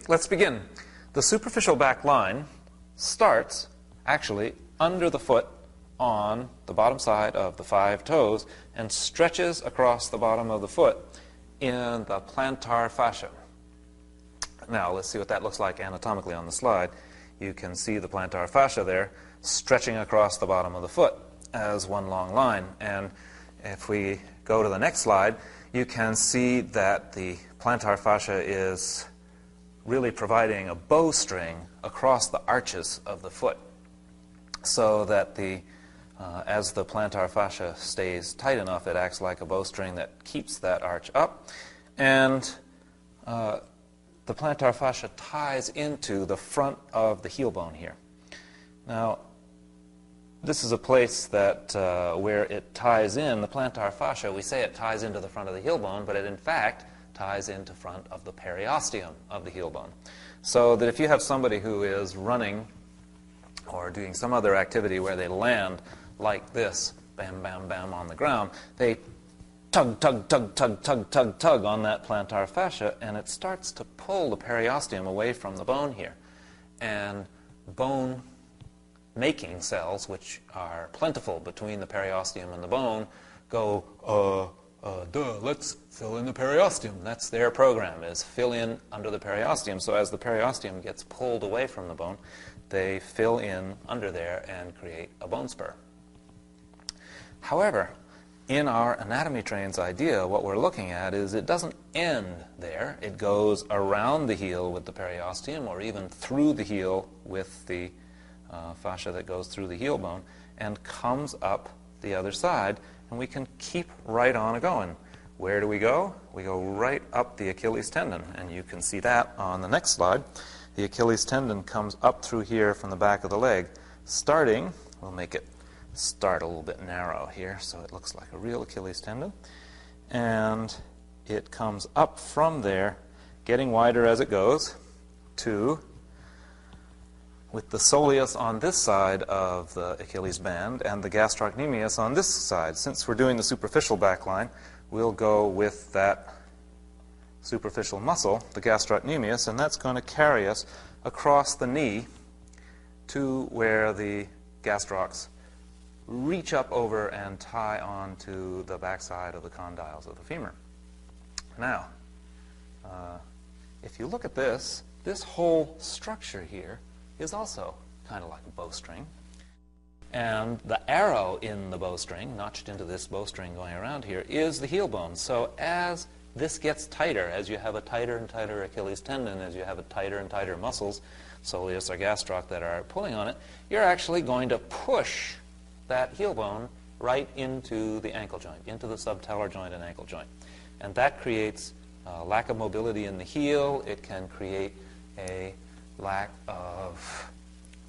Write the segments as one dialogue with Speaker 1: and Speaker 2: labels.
Speaker 1: let's begin. The superficial back line starts actually under the foot on the bottom side of the 5 toes and stretches across the bottom of the foot in the plantar fascia. Now, let's see what that looks like anatomically on the slide. You can see the plantar fascia there stretching across the bottom of the foot as one long line. And if we go to the next slide, you can see that the plantar fascia is really providing a bowstring across the arches of the foot, so that as the plantar fascia stays tight enough, it acts like a bowstring that keeps that arch up. And the plantar fascia ties into the front of the heel bone here. Now, this is a place that where it ties in, the plantar fascia, we say it ties into the front of the heel bone, but it in fact ties into front of the periosteum of the heel bone. So that if you have somebody who is running or doing some other activity where they land like this, bam, bam, bam on the ground, they tug, tug, tug, tug, tug, tug, tug on that plantar fascia, and it starts to pull the periosteum away from the bone here. And bone-making cells, which are plentiful between the periosteum and the bone, go, let's fill in the periosteum. That's their program, is fill in under the periosteum. So as the periosteum gets pulled away from the bone, they fill in under there and create a bone spur. However, in our anatomy trains idea, what we're looking at is it doesn't end there. It goes around the heel with the periosteum, or even through the heel with the fascia that goes through the heel bone, and comes up the other side, and we can keep right on going. Where do we go? We go right up the Achilles tendon, and you can see that on the next slide. The Achilles tendon comes up through here from the back of the leg, starting, we'll make it start a little bit narrow here so it looks like a real Achilles tendon, and it comes up from there, getting wider as it goes, to, with the soleus on this side of the Achilles band and the gastrocnemius on this side. Since we're doing the superficial back line, we'll go with that superficial muscle, the gastrocnemius, and that's going to carry us across the knee to where the gastrocs reach up over and tie on to the backside of the condyles of the femur. Now, if you look at this, this whole structure here is also kind of like a bowstring. And the arrow in the bowstring, notched into this bowstring going around here, is the heel bone. So as this gets tighter, as you have a tighter and tighter Achilles tendon, as you have a tighter and tighter muscles, soleus or gastroc, that are pulling on it, you're actually going to push that heel bone right into the ankle joint, into the subtalar joint and ankle joint. And that creates a lack of mobility in the heel. It can create a lack of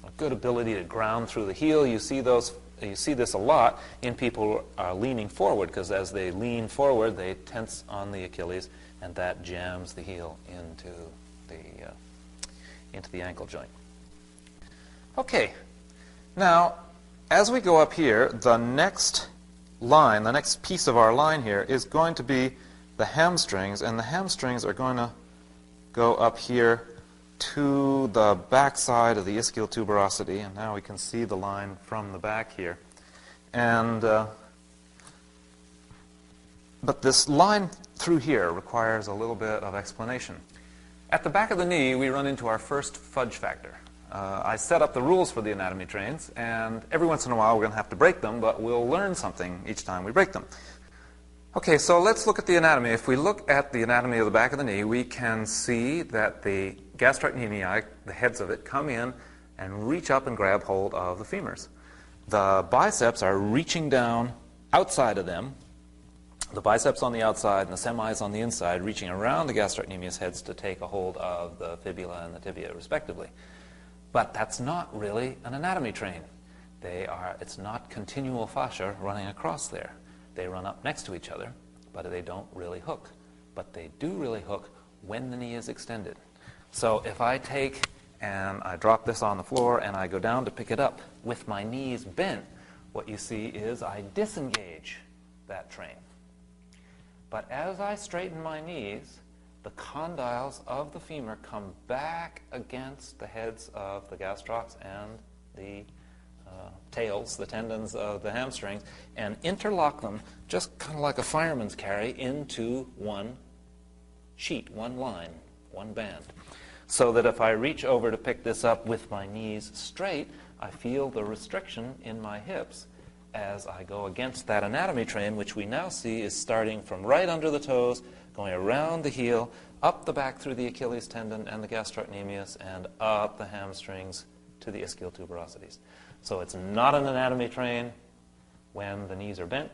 Speaker 1: a good ability to ground through the heel. You see this a lot in people who are leaning forward, because as they lean forward, they tense on the Achilles, and that jams the heel into the ankle joint. Okay, now as we go up here, the next line, the next piece of our line here, is going to be the hamstrings, and the hamstrings are going to go up here to the back side of the ischial tuberosity, and now we can see the line from the back here. And but this line through here requires a little bit of explanation. At the back of the knee, we run into our first fudge factor. I set up the rules for the anatomy trains, and every once in a while we're going to have to break them, but we'll learn something each time we break them. Okay, so let's look at the anatomy. If we look at the anatomy of the back of the knee, we can see that the gastrocnemiae, the heads of it, come in and reach up and grab hold of the femurs. The biceps are reaching down outside of them, the biceps on the outside and the semis on the inside, reaching around the gastrocnemius heads to take a hold of the fibula and the tibia, respectively. But that's not really an anatomy train. It's not continual fascia running across there. They run up next to each other, but they don't really hook. But they do really hook when the knee is extended. So if I take and I drop this on the floor and I go down to pick it up with my knees bent, what you see is I disengage that train. But as I straighten my knees, the condyles of the femur come back against the heads of the gastrocs and the tails, the tendons of the hamstrings, and interlock them just kind of like a fireman's carry into one sheet, one line, one band. So that if I reach over to pick this up with my knees straight, I feel the restriction in my hips as I go against that anatomy train, which we now see is starting from right under the toes, going around the heel, up the back through the Achilles tendon and the gastrocnemius, and up the hamstrings to the ischial tuberosities. So it's not an anatomy train when the knees are bent,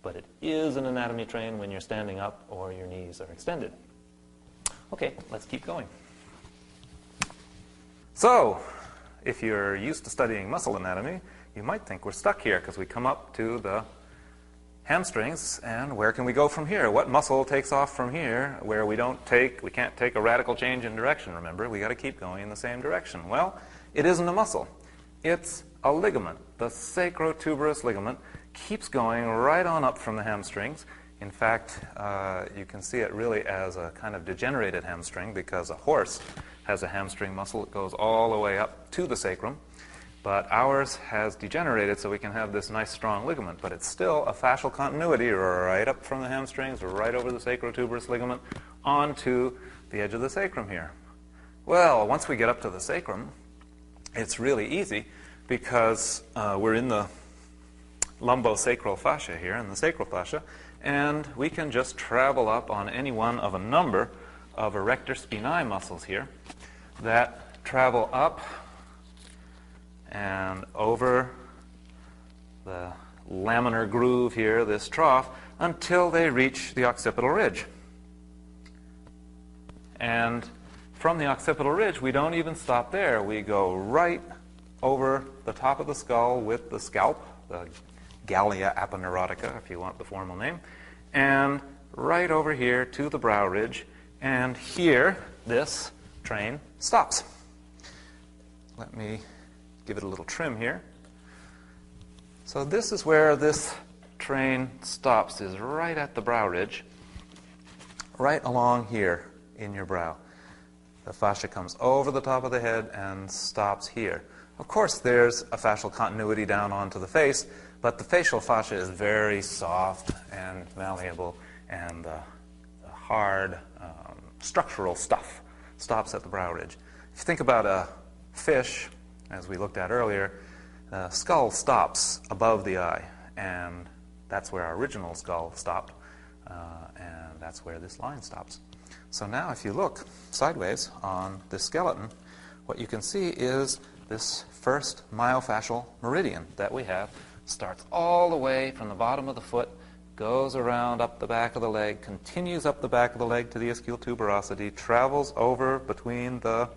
Speaker 1: but it is an anatomy train when you're standing up or your knees are extended. Okay, let's keep going. So, if you're used to studying muscle anatomy, you might think we're stuck here because we come up to the hamstrings, and where can we go from here? What muscle takes off from here where we can't take a radical change in direction, remember? We got to keep going in the same direction. Well, it isn't a muscle. It's a ligament. The sacrotuberous ligament keeps going right on up from the hamstrings. In fact, you can see it really as a kind of degenerated hamstring because a horse has a hamstring muscle that goes all the way up to the sacrum. But ours has degenerated so we can have this nice strong ligament. But it's still a fascial continuity right up from the hamstrings, right over the sacrotuberous ligament, onto the edge of the sacrum here. Well, once we get up to the sacrum, it's really easy because we're in the lumbosacral fascia here, in the sacral fascia, and we can just travel up on any one of a number of erector spinae muscles here that travel up and over the laminar groove here, this trough, until they reach the occipital ridge. And from the occipital ridge, we don't even stop there. We go right over the top of the skull with the scalp, the Gallia aponeurotica, if you want the formal name, and right over here to the brow ridge, and here this train stops. Let me give it a little trim here. So this is where this train stops, is right at the brow ridge, right along here in your brow. The fascia comes over the top of the head and stops here. Of course, there's a fascial continuity down onto the face, but the facial fascia is very soft and malleable, and the hard structural stuff stops at the brow ridge. If you think about a fish, as we looked at earlier, the skull stops above the eye, and that's where our original skull stopped, and that's where this line stops. So now if you look sideways on this skeleton, what you can see is this first myofascial meridian that we have starts all the way from the bottom of the foot, goes around up the back of the leg, continues up the back of the leg to the ischial tuberosity, travels over between the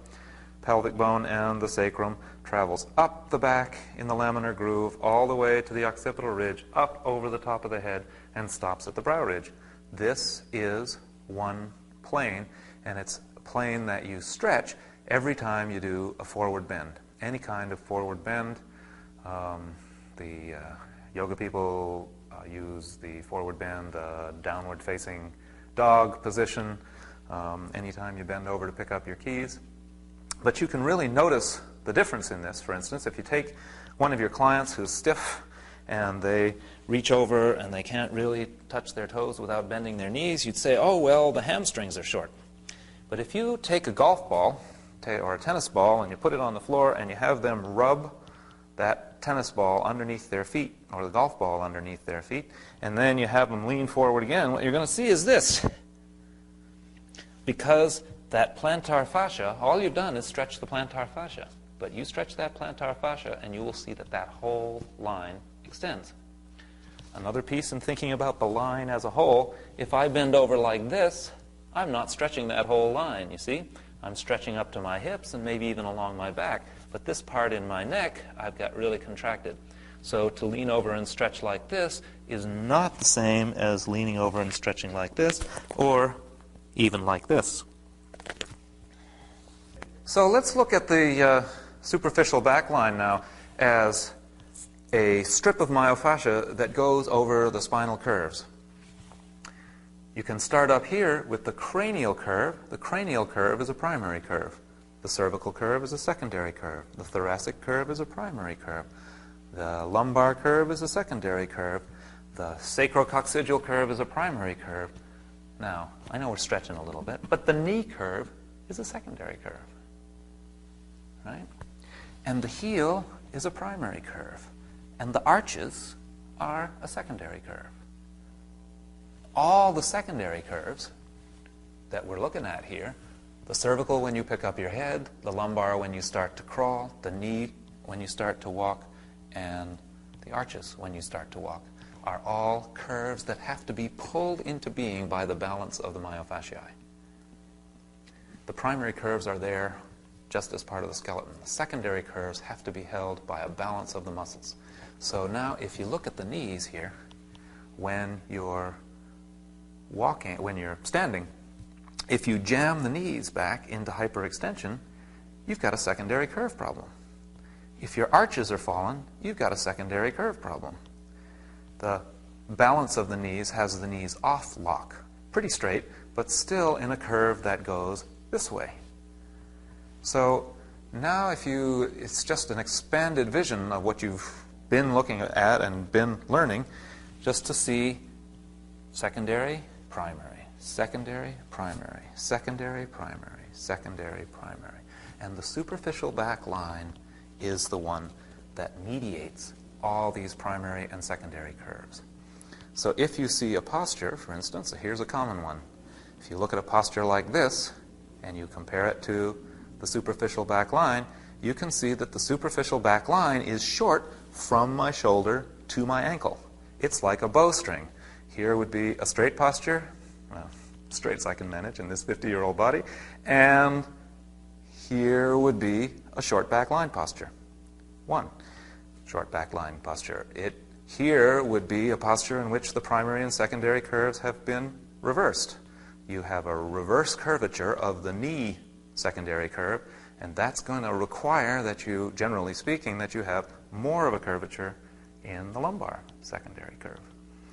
Speaker 1: pelvic bone and the sacrum, travels up the back in the laminar groove, all the way to the occipital ridge, up over the top of the head, and stops at the brow ridge. This is one plane, and it's a plane that you stretch every time you do a forward bend. Any kind of forward bend. The yoga people use the forward bend, downward facing dog position anytime you bend over to pick up your keys. But you can really notice the difference in this. For instance, if you take one of your clients who's stiff and they reach over and they can't really touch their toes without bending their knees, you'd say, oh, well, the hamstrings are short. But if you take a golf ball or a tennis ball and you put it on the floor and you have them rub that tennis ball underneath their feet or the golf ball underneath their feet, and then you have them lean forward again, what you're going to see is this. Because that plantar fascia, all you've done is stretch the plantar fascia. But you stretch that plantar fascia and you will see that that whole line extends. Another piece in thinking about the line as a whole, if I bend over like this, I'm not stretching that whole line, you see? I'm stretching up to my hips and maybe even along my back. But this part in my neck, I've got really contracted. So to lean over and stretch like this is not the same as leaning over and stretching like this, or even like this. So let's look at the superficial back line now as a strip of myofascia that goes over the spinal curves. You can start up here with the cranial curve. The cranial curve is a primary curve. The cervical curve is a secondary curve. The thoracic curve is a primary curve. The lumbar curve is a secondary curve. The sacrococcygeal curve is a primary curve. Now, I know we're stretching a little bit, but the knee curve is a secondary curve, right? And the heel is a primary curve. And the arches are a secondary curve. All the secondary curves that we're looking at here, the cervical when you pick up your head, the lumbar when you start to crawl, the knee when you start to walk, and the arches when you start to walk, are all curves that have to be pulled into being by the balance of the myofasciae. The primary curves are there just as part of the skeleton. The secondary curves have to be held by a balance of the muscles. So now if you look at the knees here, when you're walking, when you're standing, if you jam the knees back into hyperextension, you've got a secondary curve problem. If your arches are fallen, you've got a secondary curve problem. The balance of the knees has the knees off lock, pretty straight, but still in a curve that goes this way. So now it's just an expanded vision of what you've been looking at and been learning, just to see secondary, primary, secondary, primary, secondary, primary, secondary, primary. And the superficial back line is the one that mediates all these primary and secondary curves. So if you see a posture, for instance, here's a common one. If you look at a posture like this, and you compare it to the superficial back line, you can see that the superficial back line is short from my shoulder to my ankle. It's like a bowstring. Here would be a straight posture, well, straight as I can manage in this 50-year-old body, and here would be a short back line posture. One short back line posture. Here would be a posture in which the primary and secondary curves have been reversed. You have a reverse curvature of the knee secondary curve, and that's going to require that you, generally speaking, that you have more of a curvature in the lumbar secondary curve.